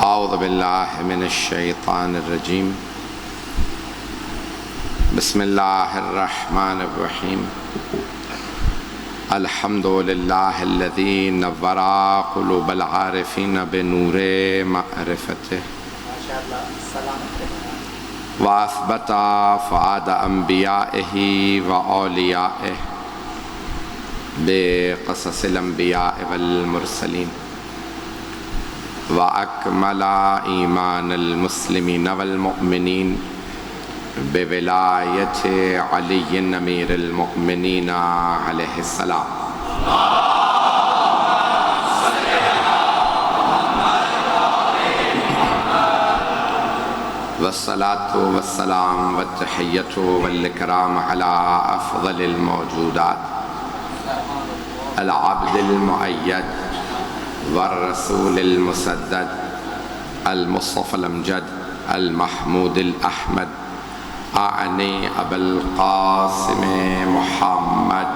اعوذ باللہ من الشیطان الرجیم بسم اللہ الرحمن الرحیم الحمد للہ الذی نور قلوب العارفین بنور معرفتہ واثبت فؤاد انبیائہ واولیائہ بقصص الانبیاء والمرسلین وأكمل إيمان المسلمين والمؤمنين بولاية علي أمير المؤمنين عليه السلام والصلاة والسلام والتحية والإكرام على أفضل الموجودات العبد المؤيد والرسول المسدد المصطفى الأمجد المحمود الأحمد أعني أبا القاسم محمد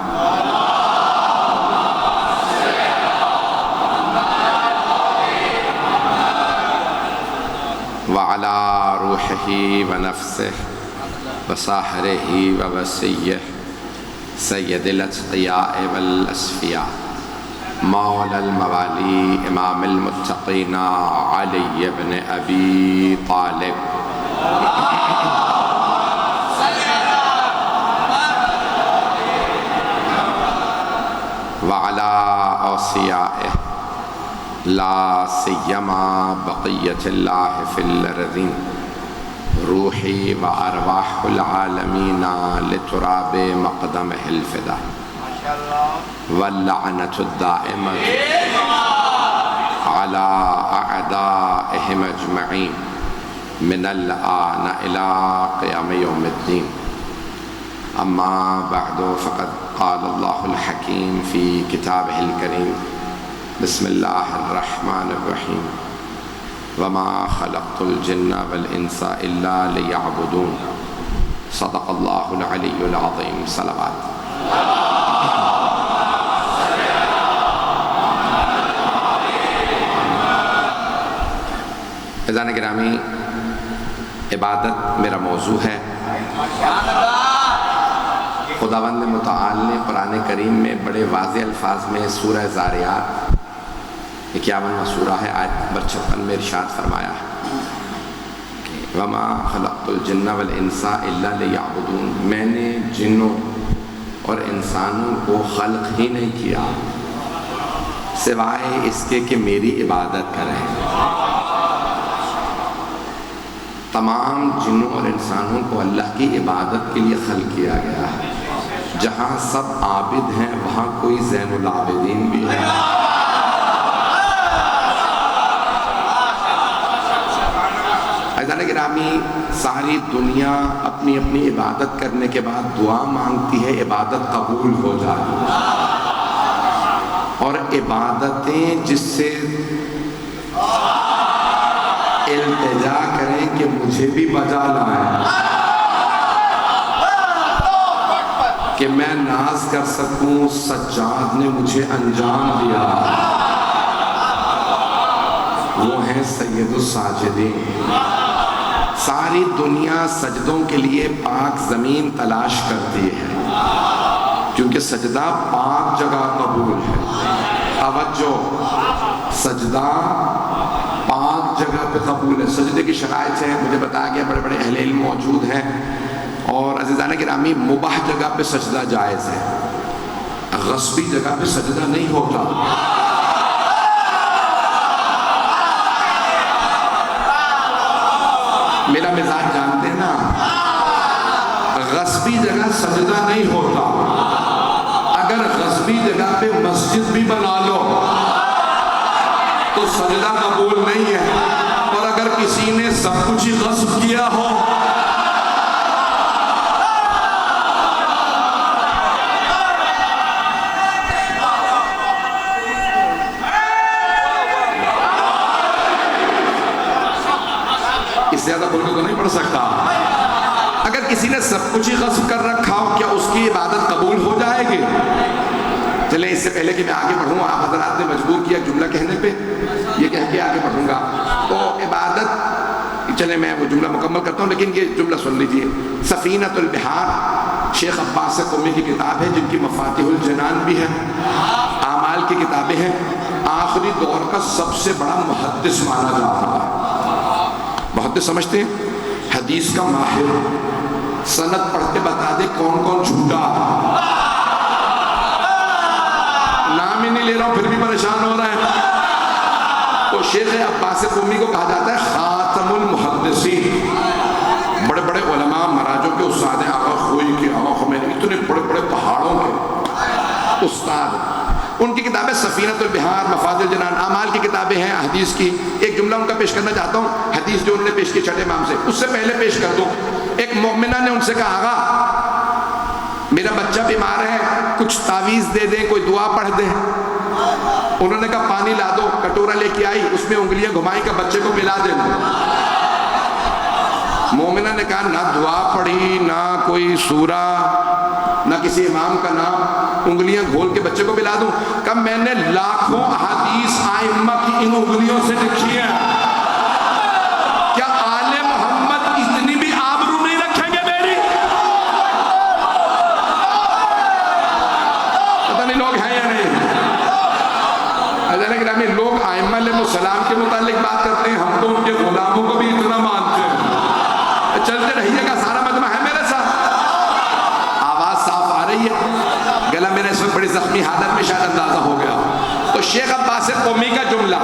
وعلى روحه ونفسه وصاحره ووسيه سيد الأتقياء والأصفياء مولا الموالي امام المتقين علي بن ابي طالب وعلى اوصيائه لا سيما بقية الله في الارضين روحي وارواح العالمين لتراب مقدمه الفداء واللعنة الدائمة على أعدائهم أجمعين من الآن إلى قيام يوم الدين أما بعد فقد قال الله الحكيم في كتابه الكريم بسم الله الرحمن الرحيم وما خلقت الجن والإنس إلا ليعبدون صدق الله العلي العظيم صلوات عزیزان گرامی، عبادت میرا موضوع ہے۔ خداوند متعال نے قرآن کریم میں بڑے واضح الفاظ میں سورہ زاریات 51واں سورہ ہے، آیت نمبر 56 میں ارشاد فرمایا ہے کہ وَمَا خَلَقْتُ الْجِنَّ وَالْإِنسَ إِلَّا لِيَعْبُدُونَ، میں نے جنوں اور انسانوں کو خلق ہی نہیں کیا سوائے اس کے کہ میری عبادت کریں۔ تمام جنوں اور انسانوں کو اللہ کی عبادت کے لیے خلق کیا گیا ہے۔ جہاں سب عابد ہیں وہاں کوئی زین العابدین بھی ہے۔ عزیزان گرامی، ساری دنیا اپنی اپنی عبادت کرنے کے بعد دعا مانگتی ہے عبادت قبول ہو جائے، اور عبادتیں جس سے التجا کریں کہ مجھے بھی بجا لائیں کہ میں ناز کر سکوں، سجاد نے مجھے انجام دیا، وہ ہیں سید الساجدین۔ ساری دنیا سجدوں کے لیے پاک زمین تلاش کرتی ہے کیونکہ سجدہ پاک جگہ قبول ہے۔ توجہ، سجدہ پاک جگہ پہ قبول ہے۔ سجدے کی شرائط ہے، مجھے بتایا گیا بڑے بڑے اہل علم موجود ہیں، اور عزیزان گرامی مباح جگہ پہ سجدہ جائز ہے، غصبی جگہ پہ سجدہ نہیں ہوتا۔ میرا مزاج جانتے ہیں نا، غصبی جگہ سجدہ نہیں ہوتا۔ اگر غصبی جگہ پہ مسجد بھی بنا لو تو سجدہ قبول نہیں ہے، اور اگر کسی نے سب کچھ ہی غصب کیا ہو اس سے زیادہ بولنے کو نہیں پڑھ سکتا۔ اگر کسی نے سب کچھ ہی غصب کر رکھا ہو، کیا اس کی عبادت قبول ہو جائے گی؟ چلیں اس سے پہلے کہ میں آگے بڑھوں، آپ حضرات نے مجبور کیا جملہ کہنے پہ، یہ کہہ کے آگے بڑھوں گا۔ تو چلے میں وہ جملہ مکمل کرتا ہوں، لیکن یہ جملہ سن لیجئے. سفینۃ البحار شیخ عباس قمی کی کتاب ہے، جن کی مفاتیح الجنان بھی ہے، اعمال کی کتابیں ہیں. آخری دور کا سب سے بڑا محدث مانا جاتا ہے. محدث سمجھتے ہیں؟ حدیث کا ماہر. سند پڑھ کے بتا دے کون کون جھوٹا. نام ہی نہیں لے رہا ہوں پھر بھی پریشان ہو رہا ہے. تو شیخ عباس قمی کو کہا جاتا ہے خاتم المحدثین. بڑے بڑے علماء مراجوں کے استاد ہیں، آقا خوئی کے، آقا خمینی، اتنے بڑے بڑے پہاڑوں کے استاد. ان کی کتابیں سفینۃ البحار، مفاتیح الجنان، اعمال کی کتابیں ہیں حدیث کی. ایک جملہ ان کا پیش کرنا چاہتا ہوں، حدیث جو انہوں نے پیش کی چھٹے امام سے. اس سے پہلے پیش کر دوں، ایک مومنہ نے ان سے کہا آقا میرا بچہ بیمار ہے، کچھ تعویذ دے دیں، کوئی دعا پڑھ دیں. انہوں نے کہا پانی لا دو. کٹورا لے کے آئی، اس میں انگلیاں گھمائیں کہ بچے کو پلا دیں. مومنہ نے کہا نہ دعا پڑھی، نہ کوئی سورہ، نہ کسی امام کا نام، انگلیاں گھول کے بچے کو پلا دوں. کہا میں نے لاکھوں احادیث ائمہ کی ان انگلیوں سے لکھی ہیں. کیا آل محمد اتنی بھی آبرو نہیں رکھیں گے میری؟ پتہ نہیں لوگ ہیں یا نہیں. گرامی لوگ ائمہ علیہ السلام کے متعلق بات کرتے ہیں، ہم تو ان کے غلاموں کو بھی اتنا مانتے ہیں. چلتے رہیے گا، سارا مجمع ہے میرے ساتھ. آواز صاف آ رہی ہے؟ گلا میرا اس وقت بڑی زخمی حالت میں شاید اندازہ ہو گیا. تو شیخ عباس قمی کا جملہ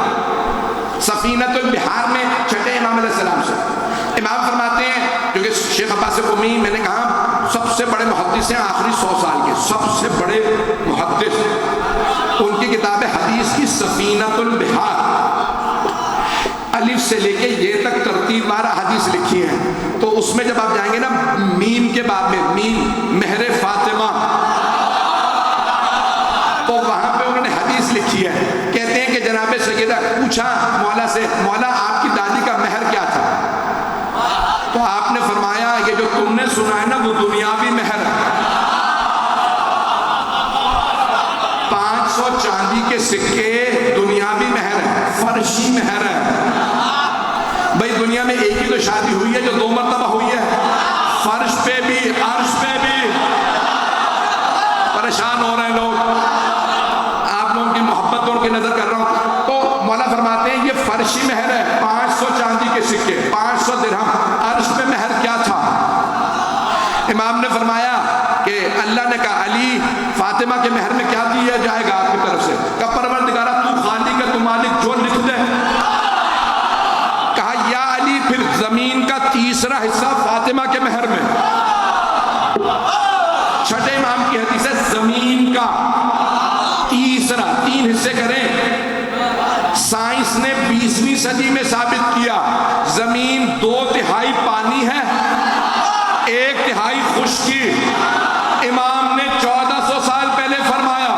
سفینۃ البحار میں چھٹے امام علیہ السلام سے. امام فرماتے ہیں، کیونکہ شیخ عباس قمی میں نے کہا سب سے بڑے محدث ہیں آخری 100 سال کے، سب سے بڑے محدث. ان کی کتاب حدیث کی سفینۃ البحار، الف سے لے کے یہ تک ترتیب وار حدیث لکھی ہیں. تو اس میں جب آپ جائیں گے نا میم کے باب میں، میم مہر فاطمہ، تو وہاں پہ انہوں نے حدیث لکھی ہے. کہتے ہیں کہ جناب سیدہ پوچھا مولا سے، مولا آپ کی دادی کا مہر کیا تھا؟ تو آپ نے فرمایا یہ جو تم نے سنا ہے نا وہ دنیاوی مہر ہے. 500 چاندی کے سکے دنیاوی مہر ہے، فرشی مہر ہے. بھائی دنیا میں ایک ہی تو شادی ہوئی ہے جو 2 مرتبہ ہوئی ہے، فرش پہ بھی عرش پہ بھی. پریشان ہو رہے ہیں لوگ، آپ لوگوں کی محبت اور کی نظر کر رہا ہوں. تو مولا فرماتے ہیں یہ فرشی مہر ہے، 500 چاندی کے سکے، 500 درہم. عرش پہ مہر کیا تھا؟ امام نے فرمایا کہ اللہ نے کہا علی فاطمہ کے مہر میں کیا دیا جائے گا آپ کی طرف سے؟ کہ پروردگارہ تو خالق ہے، تو مالک، جو لکھ دے. کہا یا علی پھر زمین کا تیسرا حصہ فاطمہ کے مہر میں. چھٹے امام کی حدیث ہے زمین کا تیسرا، 3 حصے کریں. سائنس نے 20ویں صدی میں ثابت کیا زمین 2/3 پانی ہے، 1/3 خشکی. امام نے 1400 سال پہلے فرمایا،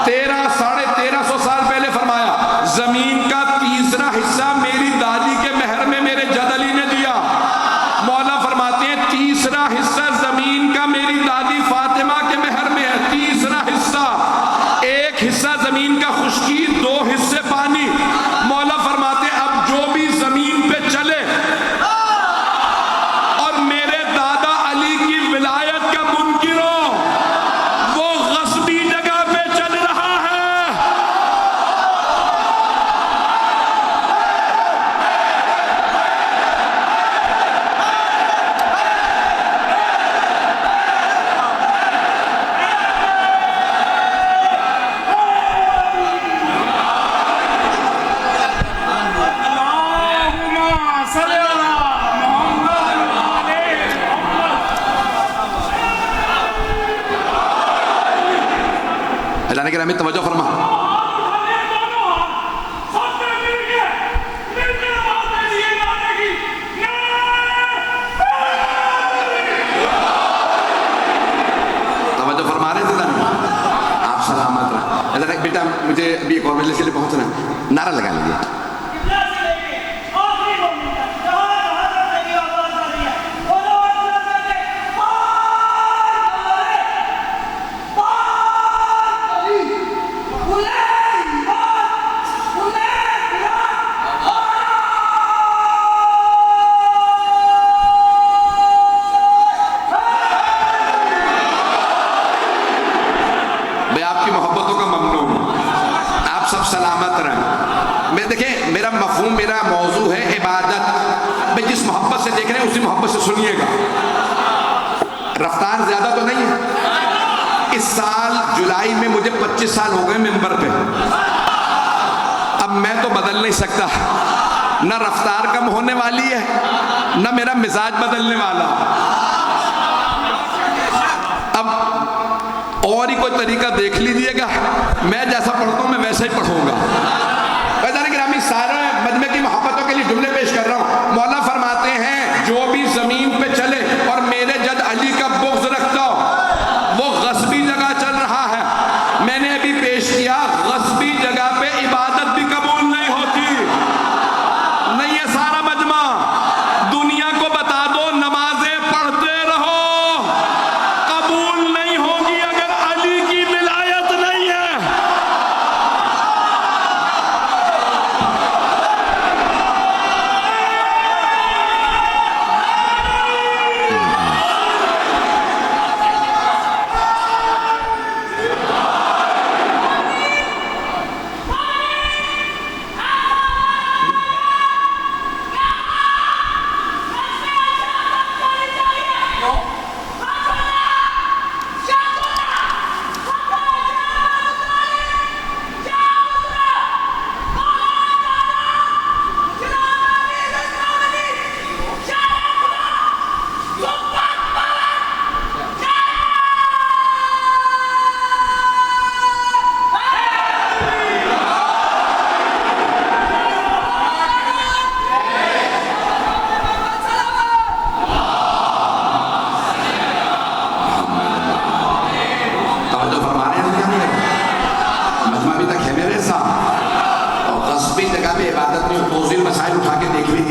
1300 سال پہلے فرمایا زمین کا تیسرا حصہ میری دادی کے مہر میں میرے جد علی نے دیا. مولا فرماتے ہیں تیسرا حصہ زمین کا میری دادی فاطمہ کے مہر میں ہے، تیسرا حصہ. 1 حصہ زمین کا خشکی، 2 حصے پانی. مولا فرماتے ہیں اب جو بھی زمین پہ چلے اور میرے دادا علی کی ولایت کا منکر ہو، وہ غصبی جگہ پہ چل رہا ہے. اللہ نے کہا ہمیں توجہ فرما. توجہ فرما رہے تھے آپ، سلامت رہا. اللہ نے کہا بیٹا مجھے ابھی ایک اور مجلس کے لیے پہنچنا ہے، نعرہ لگا لیجیے. مفہوم میرا موضوع ہے عبادت. بھئی جس محبت سے دیکھ رہے ہیں اسی محبت سے سنیے گا. رفتار زیادہ تو نہیں ہے. اس سال جولائی میں مجھے 25 سال ہو گئے ممبر پہ. اب میں تو بدل نہیں سکتا. نہ رفتار کم ہونے والی ہے نہ میرا مزاج بدلنے والا. اب اور ہی کوئی طریقہ دیکھ لیجئے گا. میں جیسا پڑھتا ہوں میں ویسا ہی پڑھوں گا. بھائی گرامی سارے مجمع کی محبتوں کے لیے جملے پیش کر رہا ہوں. مولا فرماتے ہیں جو بھی زمین پہ چلے اور میرے جد علی کا بغض رکھتا ہو وہ غصبی جگہ چل رہا ہے. میں نے ابھی پیش کیا غصبی جگہ پہ عبادت بھی قبول نہیں ہوتی. نہیں یہ سارا مجمع دنیا کو بتا دو نمازیں پڑھتے رہو قبول نہیں ہوگی اگر علی کی ولایت نہیں ہے.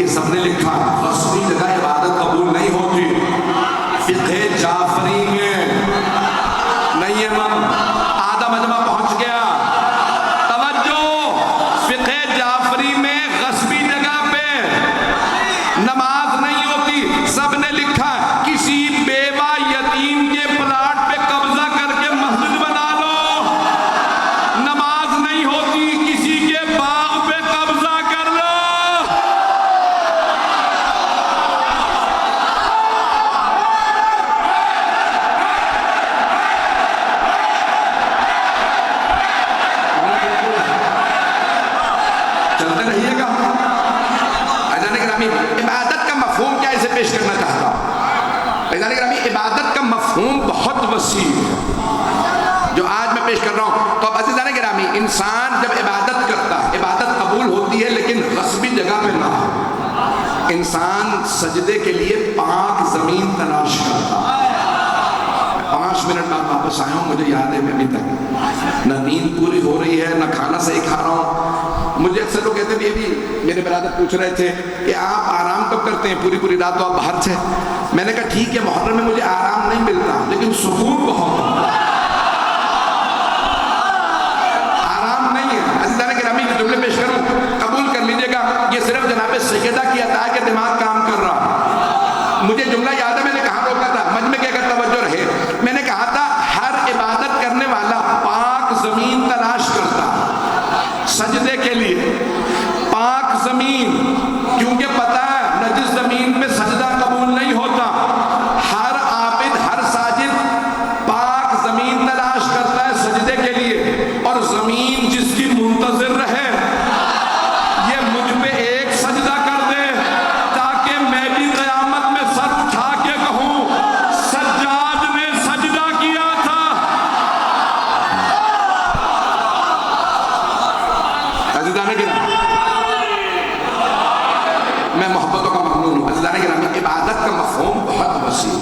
سب نے لکھا غصبی جگہ عبادت قبول نہیں ہوتی. فقہ جعفری میں نہیں ہے مم آدھا مجمع پہنچ گیا. توجہ فقہ جعفری میں غصبی جگہ پہ نماز نہیں ہوتی. سب نے لکھا کسی بیوہ یتیم کے پلاٹ پہ قبضہ کر کے مسجد بنا لو. نماز نہیں ہوتی. کسی کے باغ پہ قبضہ کر لو. عبادت کا مفہوم کیا اسے پیش کرنا چاہتا ہوں. عبادت کا مفہوم بہت وسیع ہے جو آج میں پیش کر رہا ہوں. تو اب عزیزان گرامی انسان جب عبادت کرتا ہے عبادت قبول ہوتی ہے لیکن غصبی جگہ پہ نہ ہو. انسان سجدے کے لیے پاک زمین تلاش کرتا ہے. 5 منٹ بعد واپس آیا ہوں. مجھے یاد ہے میں ابھی تک نہ نیند پوری ہو رہی ہے نہ کھانا صحیح کھا رہا ہوں. مجھے اکثر لوگ کہتے ہیں یہ بھی میرے برادر پوچھ رہے تھے کہ آپ آرام کب کرتے ہیں پوری رات تو آپ باہر تھے. میں نے کہا ٹھیک ہے محرم میں مجھے آرام نہیں ملتا لیکن سکون بہت آرام نہیں ہے. عزیزان گرامی کے جملے پیش کروں قبول کر لیجئے گا. یہ صرف جناب سیدہ کی عطا ہے کہ دماغ کام کر رہا. مجھے جملہ یاد ہے میں نے کہاں روکا تھا مجمع کے اگر توجہ رہے. میں نے کہا تھا ہر عبادت کرنے والا پاک زمین تلاش کرتا سجدے کے لیے. پاک زمین کیونکہ پتہ ہے نجس زمین میں سجدہ قبول نہیں ہوتا. ہر عابد ہر ساجد پاک زمین تلاش کرتا ہے سجدے کے لیے. اور زمین جس کی منتظر رہے یہ مجھ پہ ایک سجدہ کر دے تاکہ میں بھی قیامت میں سر اٹھا کے کہوں سجاد نے سجدہ کیا تھا. عزیزان گرامی میں محبتوں کا ممنون ہوں. عزیزان گرامی عبادت کا مفہوم بہت وسیع.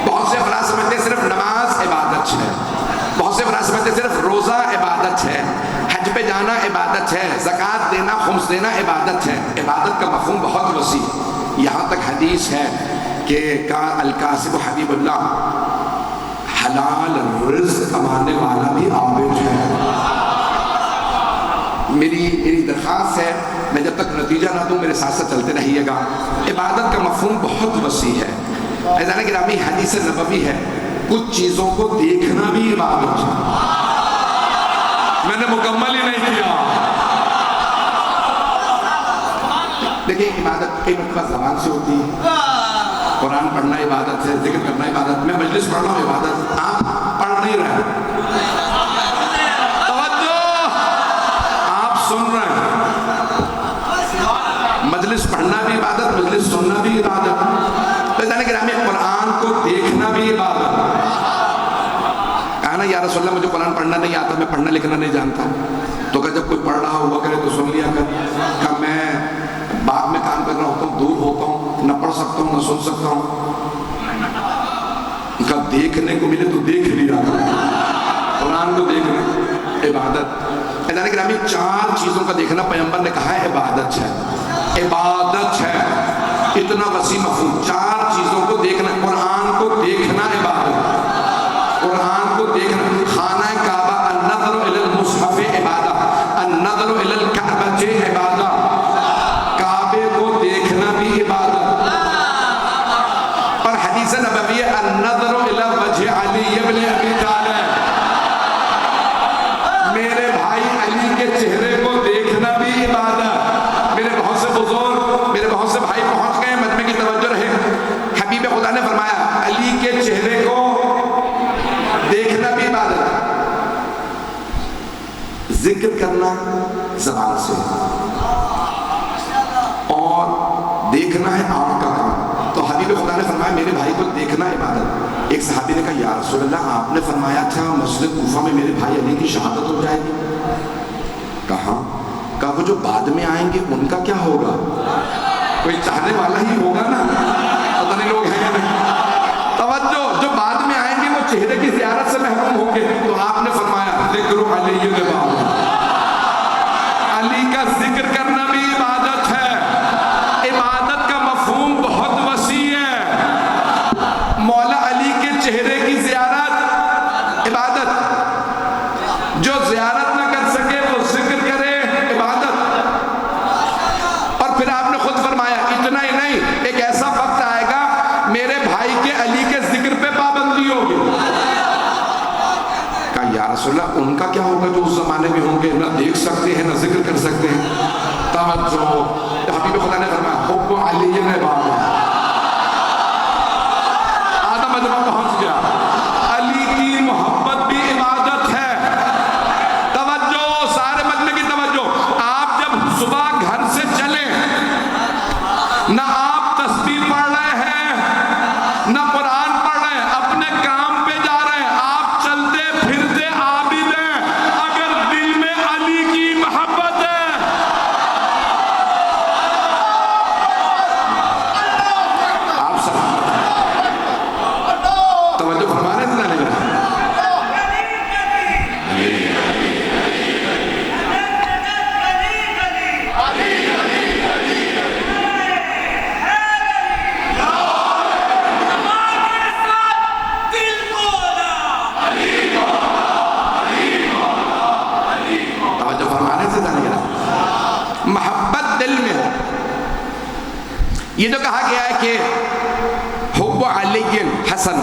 بہت سے افراد سمجھتے ہیں صرف نماز عبادت ہے. بہت سے افراد سمجھتے ہیں صرف روزہ عبادت ہے. حج پہ جانا عبادت ہے. زکوٰۃ دینا خمس دینا عبادت ہے. عبادت کا مفہوم بہت وسیع. یہاں تک حدیث ہے کہ القاسم حبیب اللہ حلال رزق کمانے والا بھی عابد ہے. میری درخواست ہے میں جب تک نتیجہ نہ دوں میرے ساتھ ساتھ چلتے رہیے گا. عبادت کا مفہوم بہت وسیع ہے. عزیزان گرامی حدیث نبوی ہے کچھ چیزوں کو دیکھنا بھی عبادت ہے. میں نے مکمل ہی نہیں کیا. دیکھیں عبادت کئی مرتبہ زبان سے ہوتی ہے، قرآن پڑھنا عبادت ہے، ذکر کرنا عبادت، میں مجلس پڑھ رہا ہوں عبادت، آپ پڑھ نہیں رہے توجہ، آپ سن رہے ہیں، مجلس پڑھنا بھی عبادت، مجلس سننا بھی عبادت، تو جانے گرامی قرآن کو دیکھنا بھی عبادت۔ کہا نا یا رسول اللہ مجھے قرآن پڑھنا نہیں آتا، میں پڑھنا لکھنا نہیں جانتا، تو کہ جب کوئی پڑھ رہا ہوا کرے تو سن لیا کر۔ کہ میں باغ میں کام کر رہا ہوتا ہوں، دور ہوتا ہوں، نہ پڑھ سکتا ہوں نہ سن سکتا ہوں، کہ دیکھنے کو ملے تو دیکھ لیا کر، قرآن کو دیکھنا عبادت۔ اذان گرامی چار چیزوں کا دیکھنا پیغمبر نے کہا ہے عبادت ہے، عبادت ہے، اتنا وسیع مفہوم، چار چیزوں کو دیکھنا، قرآن کو دیکھنا عبادت، قرآن کو دیکھنا، خانہ کعبہ النظر الی المصحف عبادت، النظر الی الکعبہ عبادت، کعبے کو دیکھنا بھی عبادت، اور حدیث نبوی النظر الی وجہ علی ابن ابی طالب، میرے بھائی علی کے چہرے کو دیکھنا بھی عبادت۔ میرے بہت سے بزرگ، میرے بہت سے بھائی پہنچ گئے، مجمع کی توجہ رہے، حبیب خدا نے فرمایا علی کے چہرے کو دیکھنا بھی عبادت، ذکر کرنا زبان سے اور دیکھنا ہے آنکھ کا کام۔ تو حبیب خدا نے فرمایا میرے بھائی کو دیکھنا عبادت۔ ایک صحابی نے کہا یا رسول اللہ آپ نے فرمایا تھا مسجد کوفہ میں میرے بھائی علی کی شہادت ہو جائے گی۔ کہا وہ جو بعد میں آئیں گے ان کا کیا ہوگا؟ کوئی چاہنے والا ہی ہوگا نا، پتہ نہیں لوگ ہیں یا نہیں۔ توجہ، جو بعد میں آئیں گے وہ چہرے کی زیارت سے محروم ہوں گے، تو آپ نے فرمایا ذکر علی الباب، علی کا ذکر کرنا بھی عبادت ہے۔ عبادت کا مفہوم بہت وسیع ہے، مولا علی کے چہرے کی زیارت عبادت، جو زیارت نہ کر سکے وہ ذکر کرے عبادت۔ اور پھر آپ نے خود فرمایا اتنا ہی نہیں، ایک ایسا وقت آئے گا میرے بھائی کے علی کے ذکر پہ پابندی ہوگی۔ کہا یا رسول اللہ ان کا کیا ہوگا جو اس زمانے میں ہوں گے، نہ دیکھ سکتے ہیں نہ ذکر کر سکتے ہیں؟ توجہ، حبیب خدا نے فرمایا حب علی باب، آدھا مجمع پہنچ گیا، علی کی محبت بھی عبادت ہے۔ توجہ، سارے مجمع کی توجہ، آپ جب صبح گھر سے چلیں، نہ آپ تسبیح پڑھ رہے ہیں نہ قرآن پڑھ رہے ہیں، اپنے کام پہ جا رہے ہیں، آپ چلتے پھرتے عابد ہیں، اگر دل میں علی کی محبت ہے، آپ سلامت ہیں۔ توجہ فرمانے اتنا نہیں ہے۔ محبت دل میں ہو، یہ جو کہا گیا ہے کہ حب علی حسن،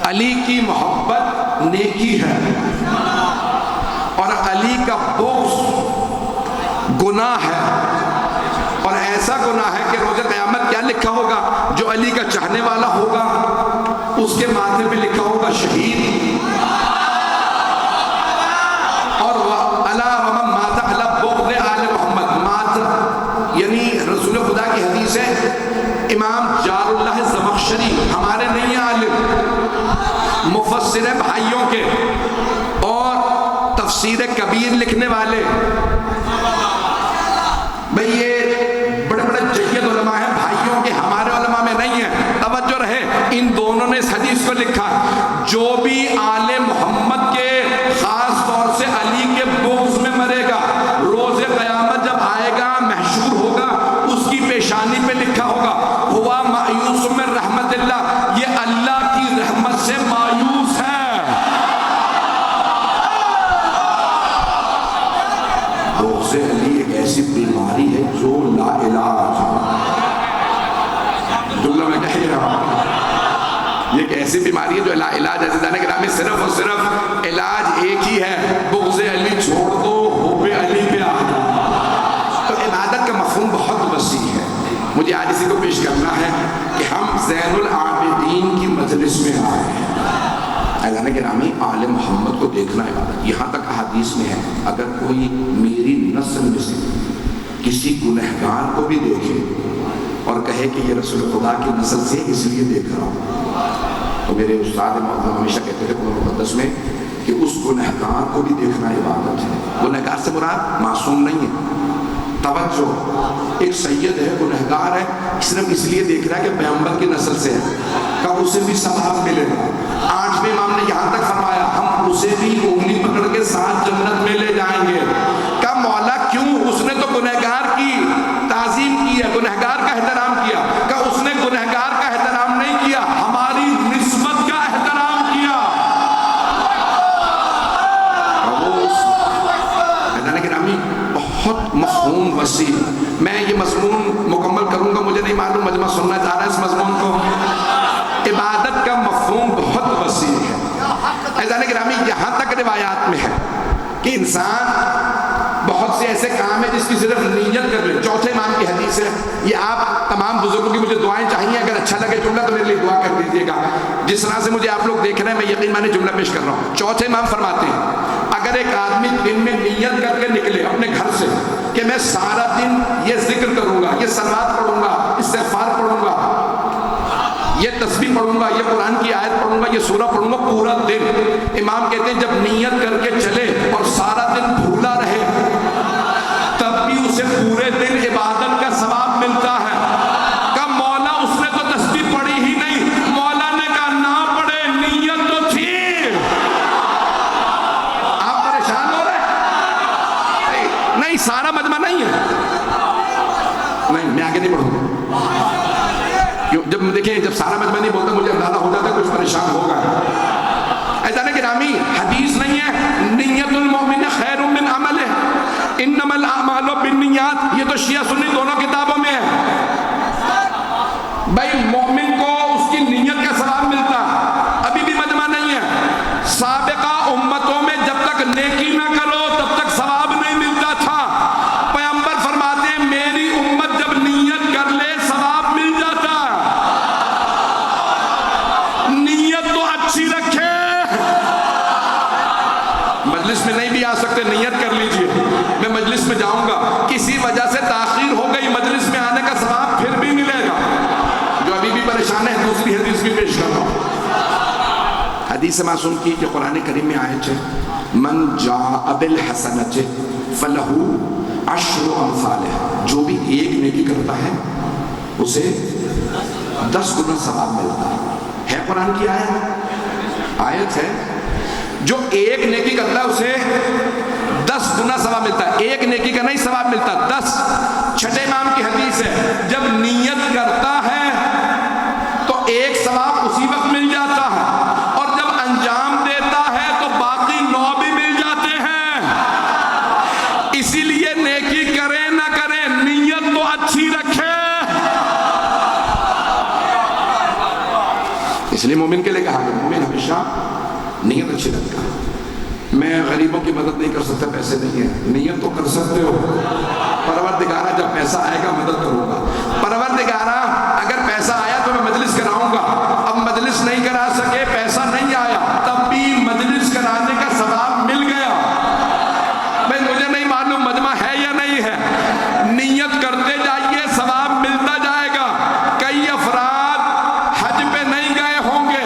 علی کی محبت نیکی ہے، اور علی کا بغض گناہ ہے، اور ایسا گناہ ہے کہ روز قیامت کیا لکھا ہوگا؟ جو علی کا چاہنے والا ہوگا اس کے ماتھے پہ لکھا ہوگا شہید، اور یعنی رسول خدا کی حدیث ہے، امام جار اللہ زمخشری ہمارے نہیں عالم، مفسر بھائیوں کے اور تفسیر کبیر لکھنے والے، بھئی یہ بڑے بڑے جید علماء ہیں بھائیوں کے، ہمارے علماء میں نہیں ہیں۔ توجہ رہے، ان دونوں نے اس حدیث کو لکھا، جو بھی آل محمد کے خاص طور سے علی کے بغض میں مرے گا، روز قیامت جب آئے گا محشور ہوگا، اس کی پیشانی پہ لکھا ہوگا ہوا مایوس من رحمت اللہ، یہ اللہ کی رحمت سے مایوس ہے۔ بغض علی ایک ایسی بیماری ہے جو لا علاج ہے، جملہ میں کہہ رہا ہوں، یہ ایک ایسی بیماری ہے جو لا علاج ہے۔ عزیزان گرامی، صرف اور صرف علاج ایک ہی ہے، بغض علی چھوڑ دو، حب علی پہ آ جاؤ۔ تو عبادت کا مفہوم بہت وسیع ہے. مجھے آج اسی کو پیش کرنا ہے کہ ہم زین العابدین کی مجلس میں آئے ہیں. اعزان گرامی، آل محمد کو دیکھنا عبادت. یہاں تک احادیث میں ہے اگر کوئی میری نسل میں سے کسی گنہگار کو بھی دیکھے اور کہے کہ یہ رسول خدا کی نسل سے اس لیے دیکھ رہا ہوں، تو میرے استاد محترم ہمیشہ کہتے تھے قرآن مقدس میں کہ اس گنہگار کو بھی دیکھنا عبادت ہے. گنہگار سے مراد معصوم نہیں ہے. توجہ، ایک سید ہے، گنہگار ہے، صرف اس لیے دیکھ رہا ہے کہ پیغمبر کی نسل سے ہے، کب اسے بھی ثواب ملے گا. 8ویں امام نے یہاں تک فرمایا ہم اسے بھی انگلی پکڑ کے ساتھ جنت میں لے جائیں گے. کب مولا کیوں؟ اس نے تو گنہگار کی تعظیم کی ہے، گنہگار کا احترام کیا. کب اس نے گنہگار کا احترام نہیں کیا، ہماری نسبت کا احترام کیا. بہت مفہوم وسیع. میں یہ مضمون مکمل کروں گا، مجھے نہیں معلوم مجمع سننا چاہ رہا ہے اس مضمون کو. عبادت کا مفہوم بہت وسیع ہے. اعزان گرامی، یہاں تک روایات میں ہے کہ انسان بہت سے ایسے کام ہیں جس کی صرف نیت کر لے. چوتھے امام کی حدیث ہے، یہ آپ تمام بزرگوں کی مجھے دعائیں چاہیے. اگر اچھا لگے جملہ تو میرے لیے دعا کر دیجیے گا. جس طرح سے مجھے آپ لوگ دیکھ رہے ہیں میں یقین مانے جملہ پیش کر رہا ہوں. چوتھے امام فرماتے ہیں اگر ایک آدمی دن میں نیت کر کے نکلے اپنے گھر سے کہ میں سارا دن یہ ذکر کروں گا، یہ صلوات پڑھوں گا، استغفار پڑھوں گا، یہ تسبیح پڑھوں گا، یہ قرآن کی آیت پڑھوں گا، یہ سورہ پڑھوں گا پورا دن. امام کہتے ہیں جب نیت کر کے چلے اور سارا دن بھولا رہے تب بھی اسے پورے دن عبادت کا ثواب ملتا ہے. کب مولا اس نے تو تسبیح پڑھی ہی نہیں. مولا نے کہا نہ پڑھے، نیت تو تھی. آپ پریشان ہو رہے ہیں؟ نہیں، سارا مجمع نہیں ہے. نہیں، میں آگے نہیں پڑھوں گا. جب دیکھیں جب سارا مجمع نہیں بولتا مجھے اندازہ ہو جاتا ہے کچھ پریشان ہوگا. اعزان گرامی، حدیث نہیں ہے نیت المؤمن خیر من عملہ انما الاعمال بالنیات. یہ تو شیعہ سنی دونوں کتابوں میں ہے. بھائی مومن کو اس کی نیت کا ثواب ملتا. ابھی بھی مجمع نہیں ہے. سابقہ امتوں میں جب تک نیکی نہ کرو تب تک ثواب نہیں ملتا تھا. پیغمبر فرماتے ہیں میری امت جب نیت کر لے ثواب مل جاتا. نیت تو اچھی رکھے. مجلس میں نہیں بھی آ سکتے نیت کر لیجئے میں مجلس میں جاؤں گا. کسی وجہ سے تاخیر ہو گئی مجلس میں آنے کا ثواب پھر بھی ملے گا. جو ابھی بھی پریشان ہے دوسری حدیث بھی پیش کرتا ہوں. حدیث معصوم کی جو قرآن کریم میں آیت ہے من جاء بالحسنۃ فلہ عشر امثالها. جو بھی ایک نیکی کرتا ہے اسے 10 گنا ثواب ملتا ہے. قرآن کی آیت ہے. جو ایک نیکی کرتا ہے اسے 10 گنا ثواب ملتا ہے. ایک نیکی کا نہیں ثواب ملتا 10. چھٹے امام کی حدیث ہے جب نیت کرتا ہے تو ایک ثواب اسی وقت مل جاتا ہے اور جب انجام دیتا ہے تو باقی 9 بھی مل جاتے ہیں. اسی لیے نیکی کرے نہ کرے نیت تو اچھی رکھے. اس لیے مومن کے لیے کہا کہ مومن ہمیشہ نیت اچھی رکھتا. میں غریبوں کی مدد نہیں کر سکتا، پیسے نہیں ہیں. نیت تو کر سکتے ہو. پروردگارہ جب پیسہ آئے گا مدد کروں گا. پروردگارہ اگر پیسہ آیا تو میں مجلس کراؤں گا. اب مجلس نہیں کرا سکے، پیسہ نہیں آیا، تب بھی مجلس کرانے کا ثواب مل گیا. بھائی مجھے نہیں معلوم مجمع ہے یا نہیں ہے. نیت کرتے جائیے ثواب ملتا جائے گا. کئی افراد حج پہ نہیں گئے ہوں گے،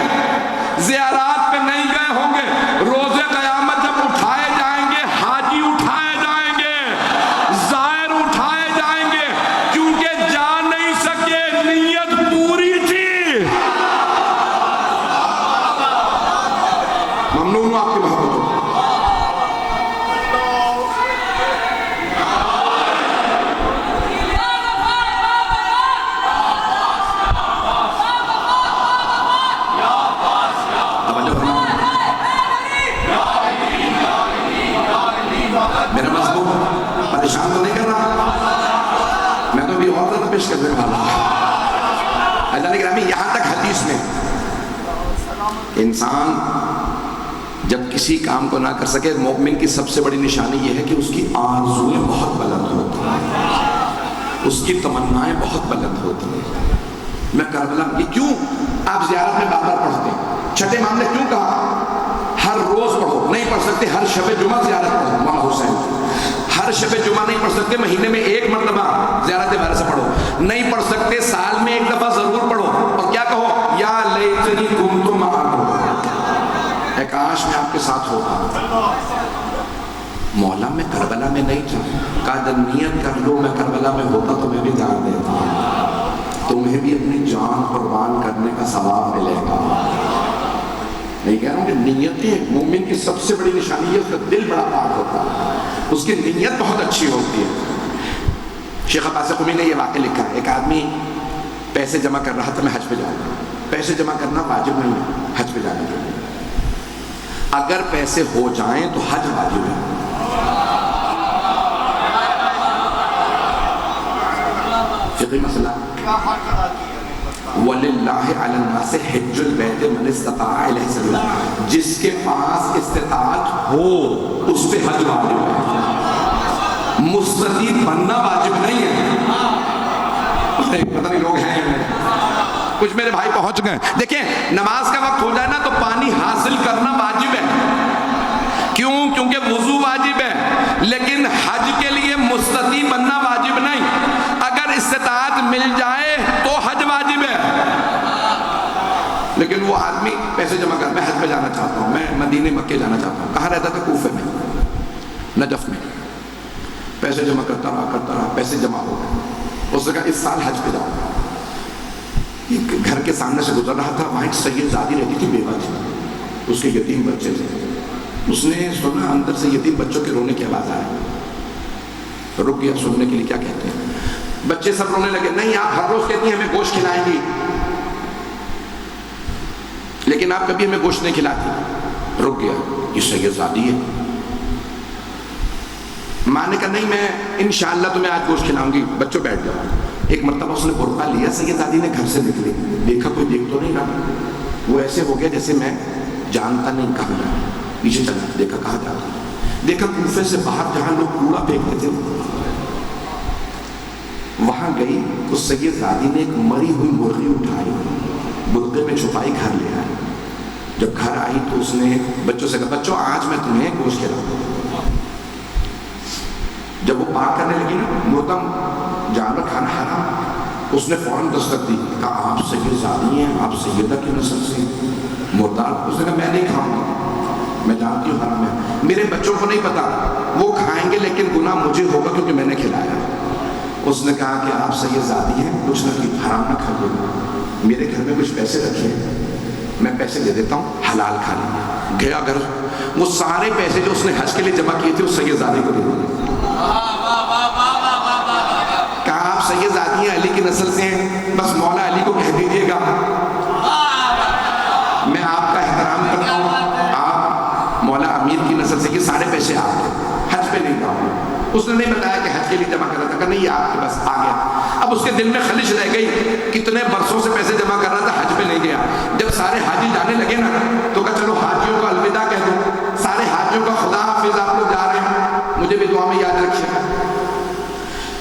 زیارات پہ نہیں گئے ہوں گے. روزے قیامت جب اٹھائے جائیں گے حاجی اٹھائے جائیں گے، زائر اٹھائے جائیں گے، کیونکہ جا نہیں سکے نیت پوری تھی. ممنون ہوں آپ کی محبت ہو. میرا مضمون پریشان تو نہیں کر رہا، میں تو بھی اور پیش کرنے والا ہوں. اعزان گرامی، یہاں تک حدیث میں انسان جب کسی کام کو نہ کر سکے، مومن کی سب سے بڑی نشانی یہ ہے کہ اس کی آرزویں بہت بلند ہوتی ہیں. اس کی تمنائیں بہت بلند ہوتی ہیں. میں کربلا یہ کیوں آپ زیارت میں بار بار پڑھتے ہیں؟ چھٹے امام نے کیوں کہا ہر روز پڑھو؟ نہیں پڑھ سکتے ہر شب جمعہ زیارت پڑھو مولانا حسین کی. ہر شب جمعہ نہیں پڑھ سکتے مہینے میں ایک مرتبہ زیارت بارہ سے پڑھو. نہیں پڑھ سکتے سال میں ایک دفعہ ضرور پڑھو. اور کیا کہو یا لیتنی کنت معکم، اے کاش میں آپ کے ساتھ ہوتا. مولا میں کربلا میں نہیں تھا، کہا نیت کر لو میں کربلا میں ہوتا تو میں بھی جان دیتا، تمہیں بھی اپنی جان قربان کرنے کا ثواب ملے گا. نہیں کہہ رہا ہوں کہ نیتیں مومن کی سب سے بڑی نشانی ہے اس کا دل بڑا پاک ہوتا ہے، اس کی نیت بہت اچھی ہوتی ہے. شیخ عباس قمی نے یہ واقعہ لکھا ہے. ایک آدمی پیسے جمع کر رہا تھا میں حج پہ جاؤں گا. پیسے جمع کرنا واجب نہیں ہے حج پہ جانے کے لیے، اگر پیسے ہو جائیں تو حج واجب ہے. فقہی مسئلہ وَلِلَّهِ عَلَى النَّاسِ حِجُّ الْبَيْتِ مَنِ اسْتَطَاعَ إِلَيْهِ سَبِيلًا، جس کے پاس استطاعت ہو اس پہ حج واجب ہے، مستطیع بننا واجب نہیں ہے. پتہ نہیں لوگ ہیں کچھ میرے بھائی پہنچ گئے. دیکھیں نماز کا وقت ہو جائے نا تو پانی حاصل کرنا واجب ہے. کیوں؟ کیونکہ وضو واجب ہے، لیکن حج کے لیے مستطیع بننا واجب نہیں. اگر استطاعت مل جائے تو حج واجب ہے. لیکن وہ آدمی پیسے جمع کر میں حج پہ جانا چاہتا ہوں، میں مدینے مکے جانا چاہتا ہوں. کہاں رہتا تھا؟ کوفے میں، نجف میں. پیسے جمع کرتا رہا پیسے جمع ہو گئے. اس نے کہا اس سال حج پہ جاؤں گا. گھر کے سامنے سے گزر رہا تھا، وہاں ایک سید زادی رہتی تھی، بیوہ تھی، اس کے یتیم بچے تھے. اس نے سنا اندر سے یتیم بچوں کے رونے کی آواز آئی، رک گیا سننے کے لیے کیا کہتے ہیں. بچے سب رونے لگے. نہیں آپ ہر روز کہتی ہیں ہمیں گوشت کھلائیں گی، لیکن آپ کبھی ہمیں گوشت نہیں کھلاتی. رک گیا، یہ سید زادی ہے. ماں نے کہا نہیں میں انشاءاللہ تمہیں آج گوشت کھلاؤں گی، بچوں بیٹھ جاؤ. ایک مرتبہ اس نے برقع لیا، سید زادی نے گھر سے نکلی، دیکھا کوئی دیکھ تو نہیں رہا. وہ ایسے ہو گیا جیسے میں جانتا نہیں کہاں جا. پیچھے چلا دیکھا کہاں جاتا. دیکھا کوفے سے باہر جہاں لوگ کوڑا پھینکتے تھے وہاں گئی. اس سید زادی نے ایک مری ہوئی مرغی اٹھائی، برقعے میں چھپائی، گھر لے آئی. جب گھر آئی تو اس نے بچوں سے کہا بچوں آج میں تمہیں گوشت کھلاؤں گا. جب وہ پاک کرنے لگی نا مردہ جانور کھانا حرام، اس نے فوراً دستک دی، کہا آپ سید زادی ہیں، آپ سیدہ کی نسل سے مردار. اس نے کہا میں نہیں کھاؤں گا، میں جانتی ہوں حرام ہے، میرے بچوں کو نہیں پتا، وہ کھائیں گے لیکن گناہ مجھے ہوگا کیونکہ میں نے کھلایا. اس نے کہا کہ آپ سید زادی ہیں، کچھ نہ کہ حرام نہ کھائیے، میرے گھر میں کچھ پیسے رکھے میں پیسے دے دیتا ہوں، حلال کھا لیں. گیا گھر، وہ سارے پیسے جو اس نے حج کے لیے جمع کیے تھے اس سید زادی کو دے دیے. کہا آپ سید زادی ہیں، علی کی نسل سے ہیں، بس مولا علی کو کہہ دیجیے گا میں آپ کا احترام کرتا ہوں، آپ مولا امیر کی نسل سے، یہ سارے پیسے آپ کے، حج پہ نہیں جاؤں. اس نے نہیں بتایا کہ حج کے لیے جمع کر رہا تھا، کہ نہیں یہ آپ کے بس آ گیا. اب اس کے دل میں خلش رہ گئی، کتنے برسوں سے پیسے جمع کر رہا تھا، حج پہ نہیں گیا. جب سارے حاجی جانے لگے نا تو کہا چلو حاجیوں کو الوداع کہہ دو. سارے حاجیوں کا خدا حافظ، آپ لوگ جا رہے ہیں، مجھے بھی دعا میں یاد رکھیے.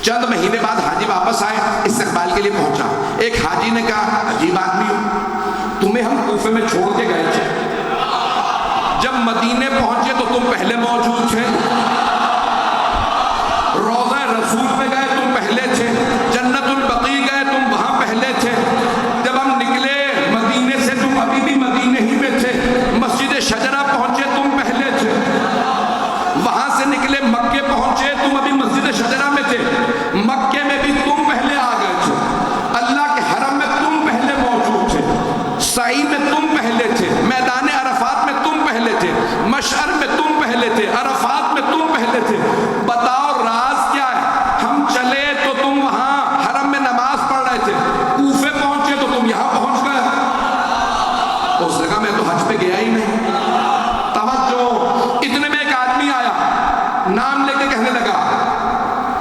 چند مہینے بعد حاجی واپس آئے، استقبال کے لیے پہنچا. ایک حاجی نے کہا عجیب آدمی ہو، تمہیں ہم کوفے میں چھوڑ کے گئے تھے، جب مدینے پہنچے تو تم پہلے موجود تھے، روضہ رسول میں گئے تم پہلے تھے، جنت البقیع گئے تم وہاں پہلے تھے، جب ہم نکلے مدینے سے تم ابھی بھی مدینے ہی میں تھے، مسجد شجرہ پہنچے تم پہلے تھے، وہاں سے نکلے مکے پہنچے تم ابھی مسجد شجرہ میں تھے، مکے میں بھی تم پہلے آ گئے تھے، اللہ کے حرم میں تم پہلے موجود تھے، سعی میں تم پہلے تھے، میدان عرفات میں تم پہلے تھے، مشعر میں تم پہلے تھے، عرفات میں تم پہلے تھے. بتاؤ راز کیا ہے؟ ہم چلے تو تم وہاں حرم میں نماز پڑھ رہے تھے، کوفے پہنچے تو تم یہاں پہنچ گئے. اس نے کہا میں تو حج پہ گیا ہی نہیں. توجہ، اتنے میں ایک آدمی آیا، نام لے کے کہنے لگا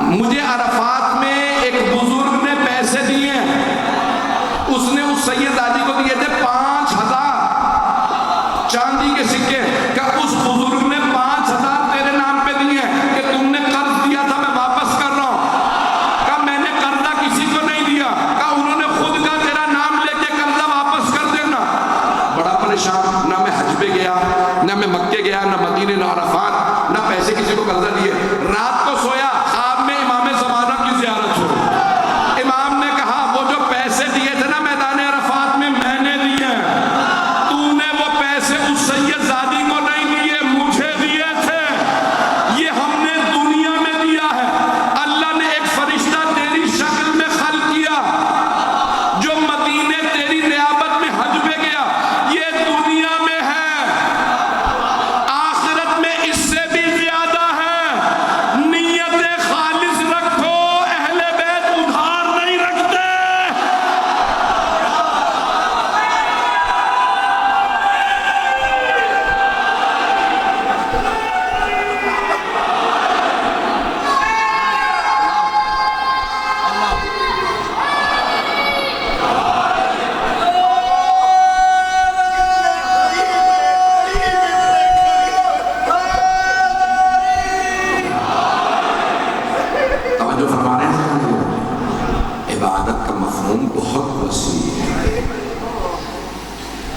مجھے عرفات میں ایک بزرگ نے پیسے دیے ہیں. اس نے اس سید زادی کو دیے تھے 5000 چاندی کے سکے، کہ اس بزرگ نے 5000 تیرے نام پہ دیے ہیں کہ تم نے قرض دیا تھا میں واپس کر رہا ہوں. کہ میں نے قرض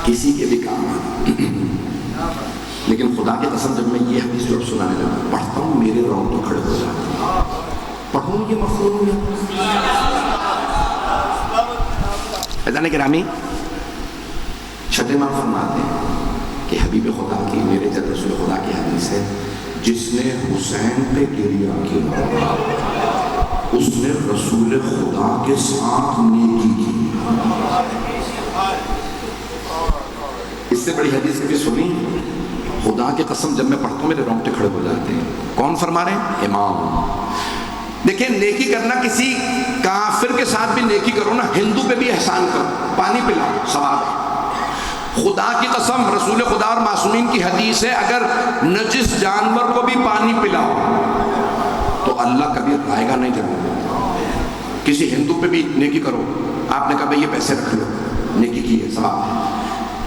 کسی کے بھی کام آنا. لیکن خدا کی قسم جب میں یہ حدیث جب سنانے لگا پڑھتا ہوں میرے رونگٹے کھڑے ہو جاتے ہیں. پڑھوں یہ مفہوم ہے. عزیزان گرامی، چھٹے امام فرماتے ہیں کہ حبیب خدا کی، میرے جد رسول خدا کی حدیث ہے، جس نے حسین پہ گریہ کیا اس نے رسول خدا کے ساتھ نیکی کی. اس سے بڑی حدیث کبھی سنی؟ خدا کی قسم جب میں پڑھتا ہوں میرے رونگٹے کھڑے ہو جاتے ہیں. کون فرما رہے ہیں؟ امام. دیکھیں، نیکی کرنا، کسی کافر کے ساتھ بھی نیکی کرو نا، ہندو پہ بھی احسان کرو، پانی پلاؤ، ثواب ہے. خدا کی قسم، رسول خدا اور معصومین کی حدیث ہے، اگر نجس جانور کو بھی پانی پلاؤ تو اللہ کبھی رائے گا نہیں جب. کسی ہندو پہ بھی نیکی کرو، آپ نے کہا بھئی یہ پیسے رکھ لو، نیکی کی ہے، ثواب ہے.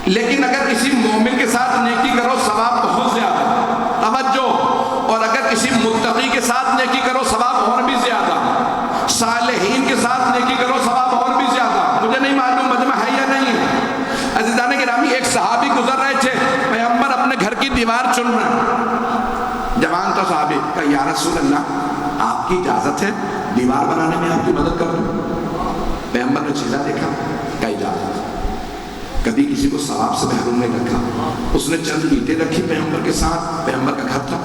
لیکن اگر کسی مومن کے ساتھ نیکی کرو ثواب بہت زیادہ. توجہ. اور اگر کسی متقی کے ساتھ نیکی کرو ثواب اور بھی زیادہ. صالحین کے ساتھ نیکی کرو ثواب اور بھی زیادہ. مجھے نہیں معلوم مجمع ہے یا نہیں ہے. عزیزان گرامی، ایک صحابی گزر رہے تھے، پیغمبر اپنے گھر کی دیوار چن رہے. جوان تھا صحابی، کہا یا رسول اللہ آپ کی اجازت ہے دیوار بنانے میں آپ کی مدد کر دوں؟ پیغمبر نے چیزا دیکھا، کہا اجازت. کبھی کسی کو ثواب سے محروم نہیں رکھا. اس نے چند اینٹیں رکھی پیغمبر کے ساتھ، پیغمبر کا گھر تھا.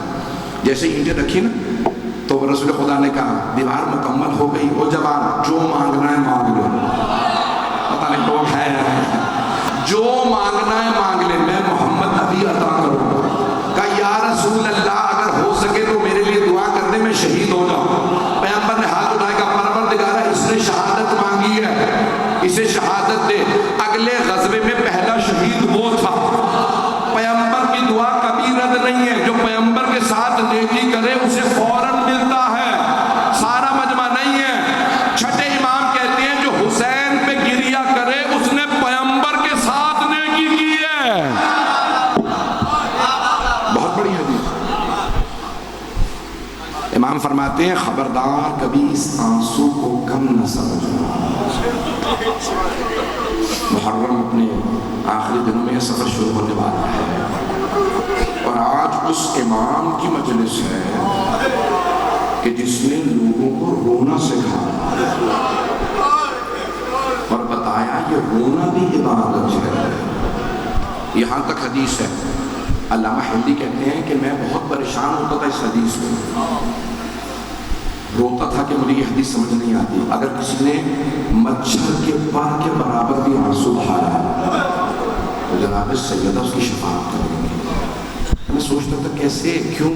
جیسے اینٹیں رکھی نا تو رسول خدا نے کہا دیوار مکمل ہو گئی، وہ جوان جو مانگنا ہے مانگ لو. پتہ نہیں لوگ ہے جو مانگنا ہے مانگ لے، میں محمد ابھی عطا کروں. کہا یا رسول اللہ اگر ہو سکے تو میرے لیے دعا کر دے، میں شہید ہو جاؤں. پیغمبر نے ہاتھ اٹھایا، کہا پروردگارا اس نے شہادت مانگی ہے، اسے شہادت دے. اگلے غزوے میں پہلا شہید وہ تھا. پیغمبر کی دعا کبھی رد نہیں ہے. جو پیغمبر کے ساتھ نیکی کرے اسے فوراً ملتا ہے. سارا مجمع نہیں ہے. چھٹے امام کہتے ہیں جو حسین پہ گریہ کرے اس نے پیغمبر کے ساتھ نیکی کی ہے. بہت بڑی حدیث. امام فرماتے ہیں خبردار کبھی اس آنسو کو کم نہ سمجھنا. محرم اپنے آخری دنوں میں یہ سفر شروع ہونے والا ہے اور آج اس امام کی مجلس ہے کہ جس نے لوگوں کو رونا سکھایا اور بتایا یہ رونا بھی عبادت ہے. یہاں تک حدیث ہے. علامہ حمدی کہتے ہیں کہ میں بہت پریشان ہوتا تھا اس حدیث کو، روتا تھا کہ مجھے یہ حدیث سمجھ نہیں آتی. اگر کسی نے مچھر کے پر کے برابر بھی آنسو بہایا تو جناب سیدہ اس کی شفاعت کریں گے. میں سوچتا تھا کیسے، کیوں؟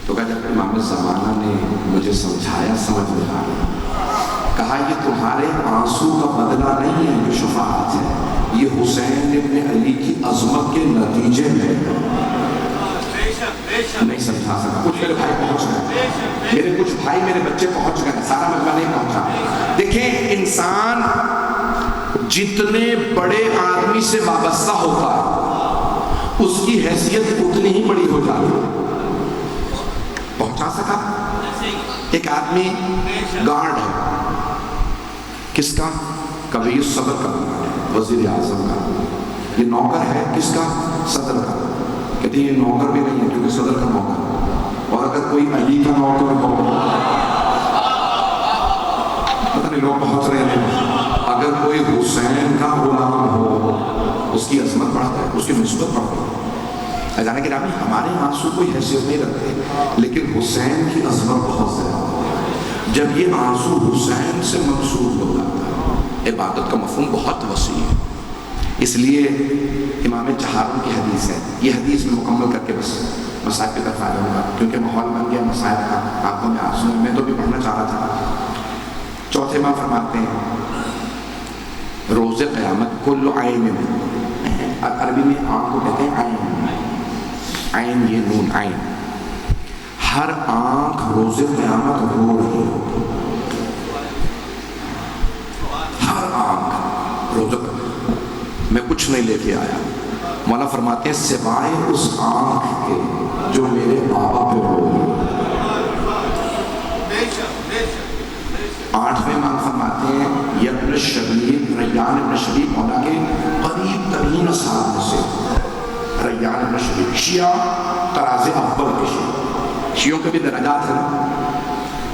تو کہا جب امام زمانہ نے مجھے سمجھایا سمجھ میں آیا. کہا یہ تمہارے آنسو کا بدلہ نہیں ہے، یہ شفاعت ہے. یہ حسین ابن علی کی عظمت کے نتیجے میں. نہیں سمجھا سکا. کچھ میرے بھائی پہنچ گئے، کچھ بھائی میرے بچے پہنچ گئے، سارا مجمع نہیں پہنچا. دیکھیں انسان جتنے بڑے آدمی سے وابستہ ہوتا ہے اس کی حیثیت اتنی ہی بڑی ہو جاتی ہے. پہنچا سکا. ایک آدمی گارڈ ہے، کس کا؟ کبھی صدر کا، وزیر اعظم کا. یہ نوکر ہے کس کا؟ صدر کا. کہتے ہیں یہ نوکر بھی نہیں ہے کیونکہ صدر کا نوکر. اور اگر کوئی علی کا نوکر ہو، پتہ نہیں لوگ پہنچ رہے ہیں. اگر کوئی حسین کا غلام ہو اس کی عظمت بڑھتا ہے، اس کی نسبت بڑھتی ہے. عزیزان گرامی، ہمارے آنسو کوئی حیثیت نہیں رکھتے لیکن حسین کی عظمت بہت زیادہ ہے. جب یہ آنسو حسین سے منسوب ہو جاتا ہے، عبادت کا مفہوم بہت وسیع ہے. اس لیے امام چہارم کی حدیث ہے. یہ حدیث میں مکمل کر کے بس مسائل کی طرف آ جاؤں گا کیونکہ ماحول بن گیا مسائل کا. آنکھوں میں آنسو، میں تو بھی پڑھنا چاہ رہا تھا. چوتھے امام فرماتے ہیں روز قیامت کل عین، عربی میں آنکھ کو کہتے ہیں عین. عین یہ نون عین. ہر آنکھ روز قیامت رو رہی ہوگی. ہر آنکھ روز قیامت. میں کچھ نہیں لے کے آیا. مولا فرماتے ہیں سوائے اس آنکھ کے جو میرے بابا پہ رو رہی. 8ویں امام فرماتے ہیں ابن شبیب، ریان ابن شبیب مولا کے قریب ترین اصحاب میں سے ریان ابن شبیب، شیعہ طراز اول کے شیعہ، شیعوں کے بھی درجات ہیں،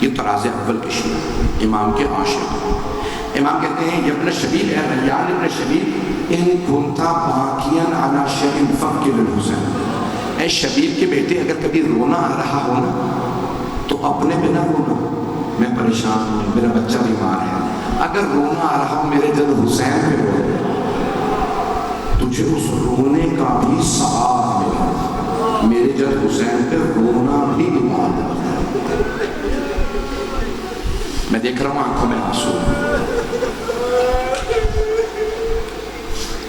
یہ طراز اول کے شیعہ، امام کے عاشق۔ امام کہتے ہیں ابن شبیب، اے ریان ابن شبیب، ان کنتا باقیاً علی شیء فکر الحسین، اے شبیب کے بیٹے اگر کبھی رونا آ رہا ہو نا تو اپنے پہ نہ رونا، میں پریشان ہوں، میرا بچہ بیمار ہے، اگر رونا آ رہا ہو میرے جد حسین پہ رو، تجھے اس رونے کا بھی ثواب ملا، میرے جد حسین پہ رونا بھی عبادت ہے۔ میں دیکھ رہا ہوں آنکھوں میں آنسو،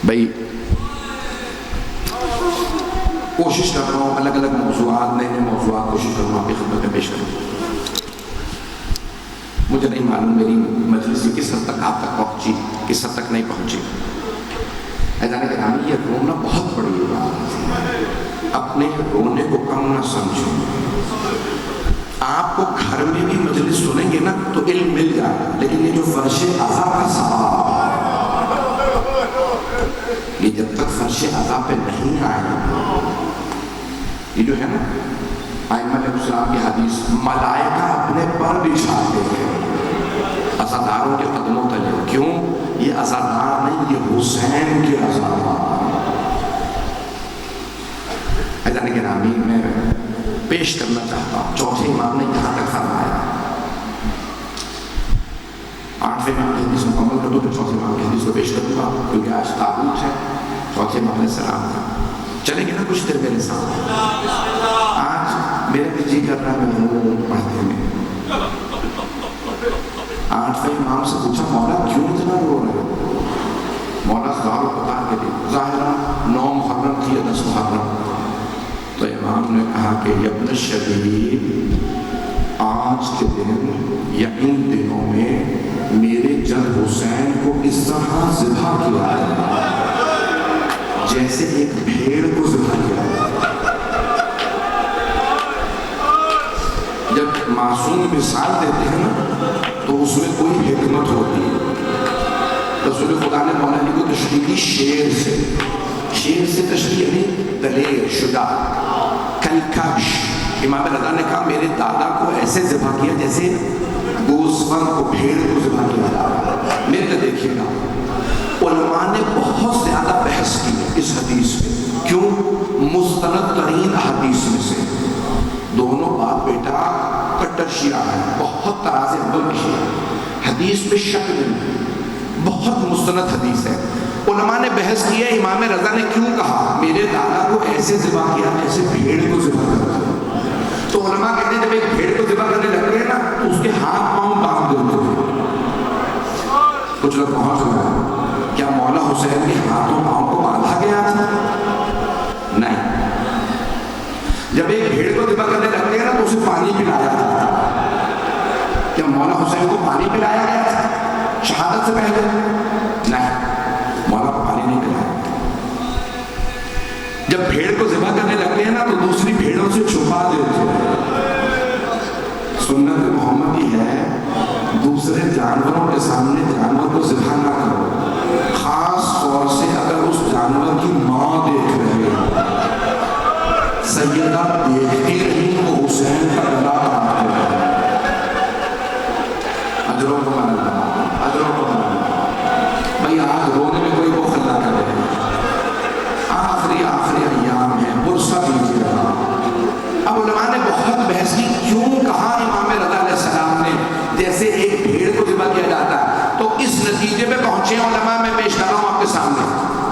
بھائی کوشش کر رہا ہوں الگ الگ موضوعات، نئے نئے موضوعات کوشش کر رہا ہوں آپ کی خدمت میں پیش کروں۔ مجھے نہیں معلوم میری مجلس کس حد تک آپ تک پہنچی، کس حد تک نہیں پہنچی۔ ایدان گرامی، یہ رونا بہت بڑی بات ہے، اپنے رونے کو کم نہ سمجھو۔ آپ کو گھر میں بھی مجلس سنیں گے نا تو علم مل جائے گا، لیکن یہ جو فرش عزا کا ثواب ہے، یہ جب تک فرش عزا پہ نہیں آئے گا، یہ جو ہے نا ائمہ علیہ السلام کی حدیث، ملائکہ اپنے پر بچھاتے ہیں عزاداروں کے قدموں تلے، کیوں؟ یہ عزادار نہیں، یہ حسین کے عزادار۔ ایدان گرامی، میں پیش کرنا چاہتا ہوں، چوتھے امام نے یہاں تک فرمایا، 8ویں امام کی حدیث مکمل کر دو پھر چوتھے امام کی حدیث کو پیش کروں گا، کیونکہ آج تابوت ہے چوتھے امام علیہ السلام کا۔ چلیں گے نا کچھ دیر میرے ساتھ؟ آج میرے بھی جی کر رہا ہے میں ہوں پڑھنے میں۔ 8ویں امام سے پوچھا مولا کیوں اتنا رو رہے ہو؟ مولا ظاہر بتا کے دی، ظاہرہ 9 محرم تھی یا 10 محرم، تو امام نے کہا کہ ابن شبیب، آج کے دن یا ان دنوں میں میرے جد حسین کو اس طرح ذبح کیا ہے جیسے ایک بھیڑ کو ذبح کیا ہے۔ جب معصوم مثال دیتے ہیں نا تو اس میں کوئی حکمت ہوتی ہے۔ رسول خدا نے مولا علی کو تشریح کی شیر سے، شیر سے تشریح یعنی دلیر، شجاع، کلکش۔ امام رضا نے کہا میرے دادا کو ایسے ذبح کیا جیسے گوسفند کو، بھیڑ کو ذبح کیا جاتا۔ میرے دیکھیے گا علماء نے بہت زیادہ بحث کی ہے اس حدیث میں، کیوں؟ مستند ترین حدیث میں سے، دونوں باپ بیٹا کٹر شیعہ ہے، بہت طراز اول کی شیعہ، حدیث پہ شک نہیں، بہت مستند حدیث ہے۔ علماء نے بحث کی ہے امام رضا نے کیوں کہا میرے دادا کو ایسے ذبح کیا جیسے بھیڑ کو ذبح کرتا ہے؟ تو علماء کہتے ہیں جب ایک بھیڑ کو ذبح کرنے لگتے ہیں نا تو اس کے ہاتھ پاؤں باندھ دیتے ہیں۔ کچھ لوگ پہنچ گئے ہیں، کیا مولا حسین کے ہاتھوں پاؤں کو باندھا گیا تھا؟ نہیں، جب ایک بھیڑ کو ذبح کرنے لگتے ہیں نا تو اسے پانی پلایا جاتا ہے۔ کیا مولا حسین کو پانی پلایا گیا تھا شہادت سے پہلے؟ نہیں، مولا کو پانی نہیں پلایا۔ جب بھیڑ کو ذبح کرنے لگتے ہیں نا تو دوسری بھیڑوں سے چھپا دیتے ہیں۔ سنت محمد کی ہے دوسرے جانوروں کے سامنے جانور کو ذبح نہ کرو، خاص طور سے اگر اس جانور کی ماں دیکھ رہے ہیں۔ سیدہ دیکھتی رہی وہ حسین کا گلا کاٹتے رہے۔ اجروں کو من اللہ، اجروں کو من اللہ۔ بھائی آج رونے میں کوئی بخل نہ کرے، آخری ایام ہے، برسہ دیجیے گا۔ اب علماء نے بہت بحث کی کیوں کہا امام رضا علیہ السلام نے جیسے ایک بھیڑ کو ذبح کیا جاتا ہے، تو اس نتیجے پہ پہنچے علماء، میں پیش کر رہا ہوں آپ کے سامنے۔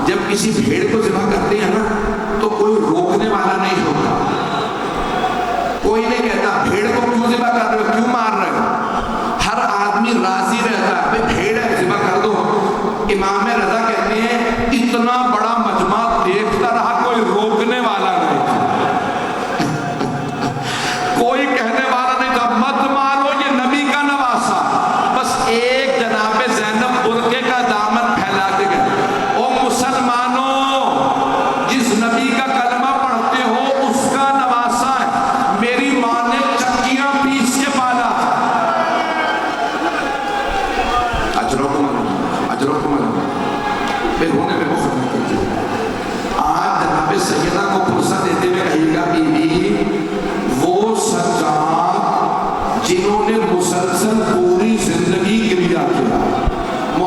جب کسی بھیڑ کو ذبح کرتے ہیں نا تو کوئی روکنے والا نہیں ہوتا، کوئی نہیں کہتا بھیڑ کو کیوں ذبح کر رہے ہو، کیوں مار رہے ہو، ہر آدمی راضی رہتا ہے بھائی بھیڑ ہے ذبح کر دو۔ امام رضا کہتے ہیں اتنا بڑا مجمع دیکھتا رہا، کوئی روکنے والا نہیں تھا، کوئی کہنے والا نہیں تھا مت مارو یہ نبی کا نواسا۔ بس ایک جناب زینب برقعے کا دامن پھیلا کے گئے، او مسلمانوں، جس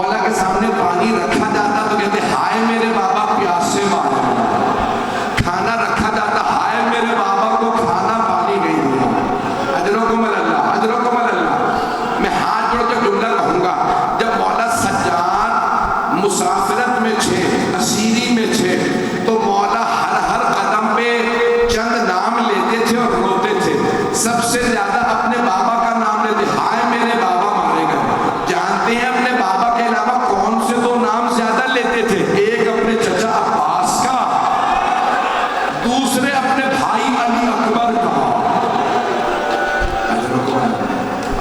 مولا کے سامنے پانی رکھا جاتا تو کہتے ہائے میرے بابا پیاسے مارے، کھانا رکھا جاتا ہائے میرے بابا کو کھانا پانی نہیں دیا۔ اجرکم اللہ، اجرکم اللہ۔ میں ہاتھ جوڑ کے جملہ کہوں گا، جب مولا سجاد مسافرت میں تھے، اسیری میں تھے، تو مولا ہر قدم پہ چند نام لیتے تھے اور روتے تھے۔ سب سے زیادہ اپنے بابا کا نام لیتے، ہائے میرے بابا مارے گئے۔ جانتے ہیں اپنے بابا کے علاوہ کون سے دو نام زیادہ لیتے تھے؟ ایک اپنے چچا عباس کا، دوسرے اپنے بھائی علی اکبر کا۔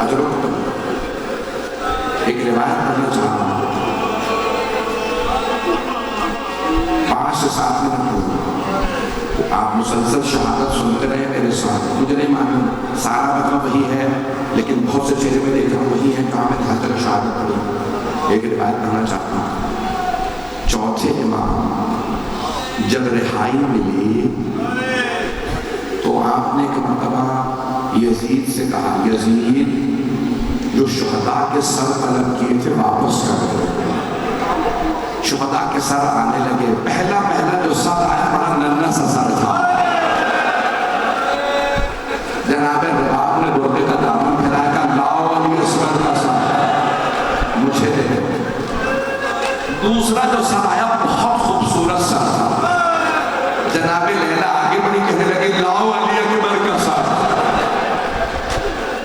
اجرکم ایک روایت پڑھنا چاہتا ہوں، 5 سے 7 منٹ ہو، آپ مسلسل شہادت سنتے رہے میرے ساتھ۔ مجھے نہیں معلوم سارا مطلب وہی ہے، لیکن بہت سے چہرے میں دیکھا وہی ہے، کہاں میں حضرت شہادت پڑھی۔ ایک روایت پڑھنا چاہتا ہوں۔ چوتھے امام جب رہائی ملی تو آپ نے ایک مرتبہ یزید سے کہا، یزید جو شہداء کے سر طلب کیے تھے واپس کر دو۔ شہداء کے سر آنے لگے، پہلا جو سر آیا بڑا ننھا سا سر تھا۔ جناب رباب نے گردے کا دامن پھیلایا، کہا لاؤ علی اصغر کا سر مجھے دے دو۔ دوسرا جو سر آیا بہت خوبصورت سر تھا۔ جناب لیلا آگے بڑھی کہنے لگے لاؤ علی اکبر کا سر۔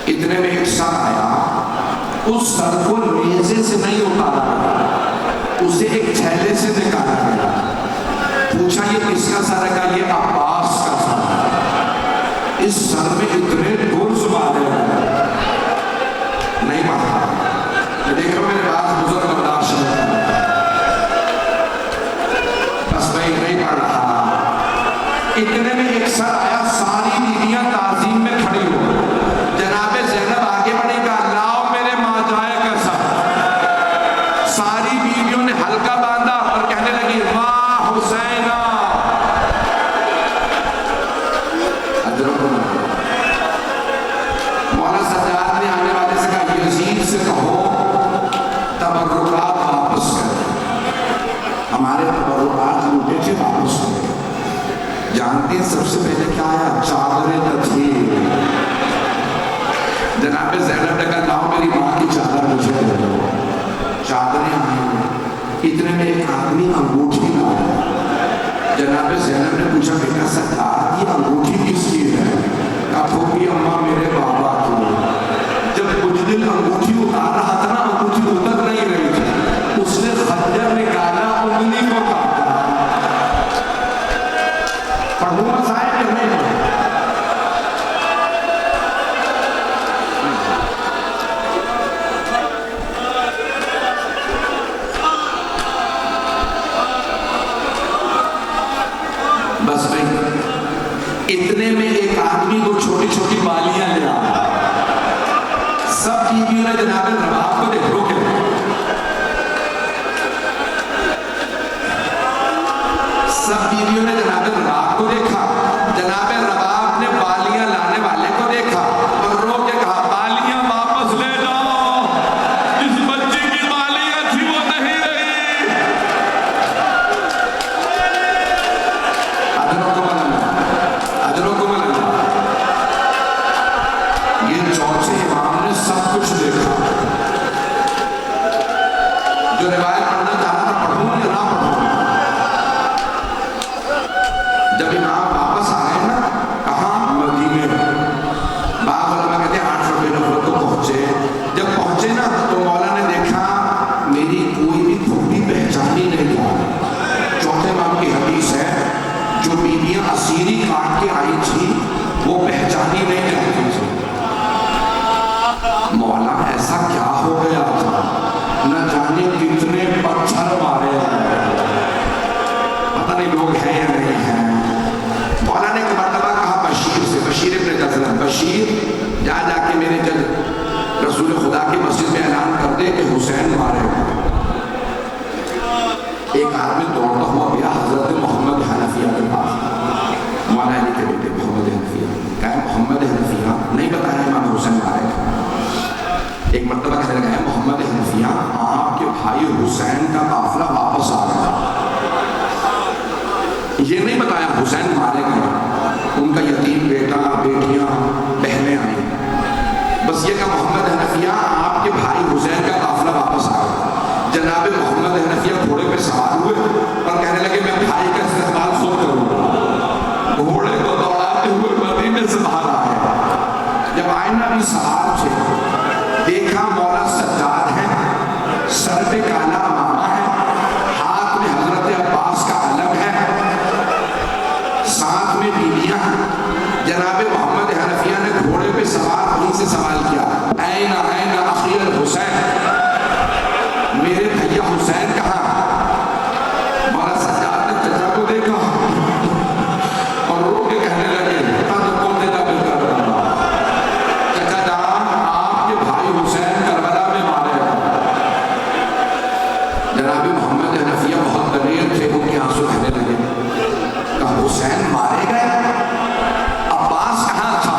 اتنے میں ایک سر آیا، اس سر کو نیزے سے نہیں اتارا گیا، اسے ایک تھیلے سے نکالا گیا۔ پوچھا یہ کس کا سر ہے؟ کہا یہ عباس کا سر ہے۔ اس سر میں اتنے گرز باندھے گئے، نہیں پڑھا۔ میں دیکھ رہا ہوں میرے بعد بزرگ برداشت ہے، بس میں نہیں پڑھ رہا۔ اتنے میں ایک سر آیا، ساری بیویاں تعظیم میں کھڑی ہو۔ جناب زینب آگے بڑھی، کہا لاؤ میرے ماں جائے کا سر۔ ساری بیویوں نے ہلکا باندھا اور کہنے لگی واہ حسینہ۔ مولا سجاد نے آنے والے سے کہا یزید سے کہو تبرکات واپس کریں، ہمارے تبرکات لوٹے تھے واپس کریں۔ جانتے ہیں سب سے پہلے کیا آیا؟ چادریں تطہیر۔ جناب زینب نے کہا لاؤ میری ماں کی چادر مجھے دے دو۔ چادریں آئیں، اتنے میں ایک آدمی انگوٹھی لایا۔ جناب زینب نے پوچھا بیٹا سجاد یہ انگوٹھی کس کی ہے؟ کہا پھوپھی اماں میرے بابا کی۔ جب کچھ دن انگوٹھی اتار رہا تھا نا، انگوٹھی اتر نہیں رہی تھی، اس نے خنجر نکالا، انگلی کو کاٹا۔ پڑھوں مسائل کہ نہیں پڑھوں؟ بس نہیں، اتنے میں ایک آدمی کو چھوٹی چھوٹی بالیاں لے آیا۔ سب بیویوں نے جناب رباب کو دیکھ روکے، سب بیویوں نے جناب رباب کو دیکھا۔ جناب رباب نے بالیاں لانے والے کو دیکھا اور رو کے کہا بالیاں واپس لے جاؤ، اس بچے کی بالیاں تھی وہ نہیں رہی۔ اجرکم اللہ۔ یہ چوتھے امام نے سب کچھ دیکھا۔ جو روایت پڑھنا چاہتا تھا پڑھوں یا نہ پڑھوں؟ جب امام واپس آئے نا، کہاں؟ مدینے۔ بعض علماء کہتے ہیں 800 نفر کو پہنچے۔ جب پہنچے نا تو مولا نے دیکھا میری کوئی بھی پھوپھی پہچانی نہیں جا۔ چوتھے امام کی حدیث ہے جو بیویاں اسیری کاٹ کے آئی تھی وہ پہچانی نہیں جاتی تھی۔ مولا ایسا کیا ہو گیا تھا، نہ جانے کتنے بھائی حسین کا قافلہ واپس آ گیا. یہ نہیں بتایا حسین مارے گئے، ان کا یتیم بیٹا بیٹیاں بہنیں آئیں، بس یہ کہا محمد حنفیہ آپ کے بھائی حسین کا قافلہ واپس آ گیا. جناب محمد حنفیہ گھوڑے پہ سوار ہوئے اور کہنے لگے میں بھائی کا استقبال خود کروں گا. گھوڑے کو دوڑاتے ہوئے مدینے سے باہر آئے. جب آئے نبی سوار تھے، دیکھا مولا سجاد ہے، سر پہ کالا امامہ ہے، ہاتھ میں حضرت عباس کا علم ہے، ساتھ میں بیویاں. جناب محمد حنفیہ نے گھوڑے پہ سوار ان سے سوال کیا این این اخی الحسین، میرے بھیا حسین کہاں؟ مولا سجاد نے چچا کو دیکھا اور رو کے کہنے لگے چچا جان آپ کے بھائی حسین کربلا میں مارے گئے. جناب محمد حنفیہ بہت دلیر تھے، ان کے آنسو بہنے لگے. کہا حسین مارے گئے؟ عباس کہاں تھا؟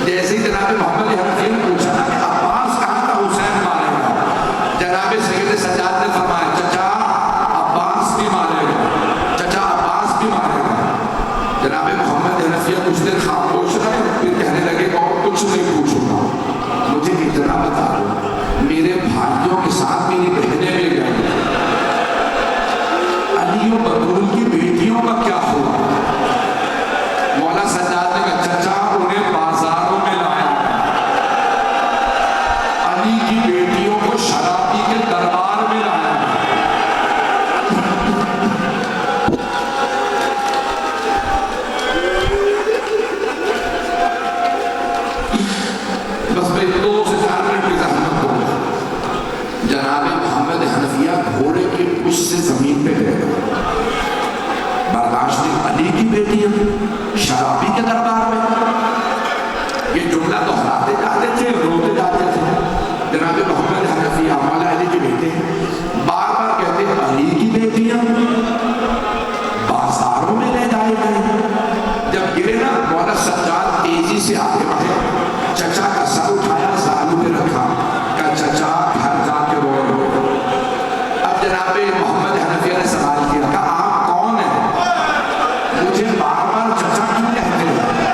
جیسے جناب محمد حنفیہ نے پوچھا نا کہ عباس کہاں تھا حسین مارے گا، جناب سید سجاد نے فرمایا چچا عباس بھی مارے گا، چچا عباس بھی مارے گا. جناب محمد حنفیہ کچھ دیر خاموش رہے، پھر کہنے لگے اور کچھ نہیں پوچھوں گا، مجھے اتنا بتا دو میرے بھائیوں کے ساتھ میری بہنیں بھی گئیں، علی و بدول کی بیٹیوں کا کیا ہوا؟ مولا سجاد نے کہا چچا انہیں بازاروں میں لایا، علی کی بیٹیوں کو شرابی کے دربار میں لایا. بس میں 2 سے 4 منٹ کی زحمت دوں گا. جناب محمد حنفیہ گھوڑے کے پشت سے زمین پہ گئے، برداشت نہیں. علی کی بیٹیاں شرابی کے دربار میں، یہ جملہ دہراتے جاتے تھے، روتے جاتے تھے. جناب محمد حنفیہ مولا علی کے بیٹے بار بار کہتے علی کی بیٹیاں بازاروں میں لے جائے گئے. جب گرے نا مولا سجاد تیزی سے آگے بڑھے، چچا کا سر اٹھایا، زانو پہ رکھا، کہا چچا گھر جا کے رو لو. اب جناب محمد حنفیہ نے سوال کیا، کہا آپ کون ہیں؟ مجھے بار بار چچا کیوں کہتے ہیں؟